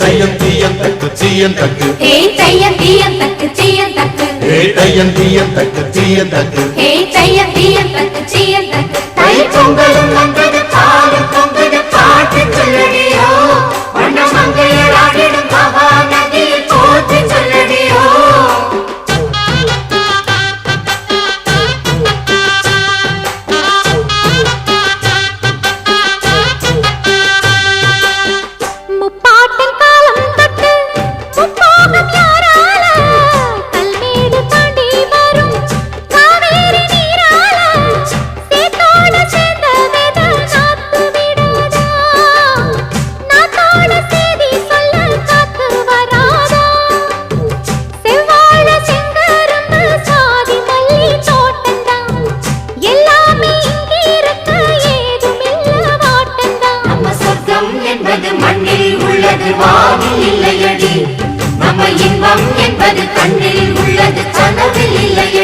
தையம் தீயம் தக்கு சீயம் தக்கு தையம் தீயம் தக்கு சீயம் தக்கு தையம் தீயம் தக்கு சீயம் தக்கு தையம் தீயம் தக்கு சீயம் தக்கு தை பொங்கலும் வந்தது பாலும் பொங்குது பாட்டு சொல்லடியோ வண்ண மங்கையர் ஆடிடும் மகா நதியில் போற்றி சொல்லடியோ மண்ணில் உள்ளது வானில் இல்லையடி நம்ம இன்பம் என்பது கண்ணில் உள்ளது கனவில் இல்லை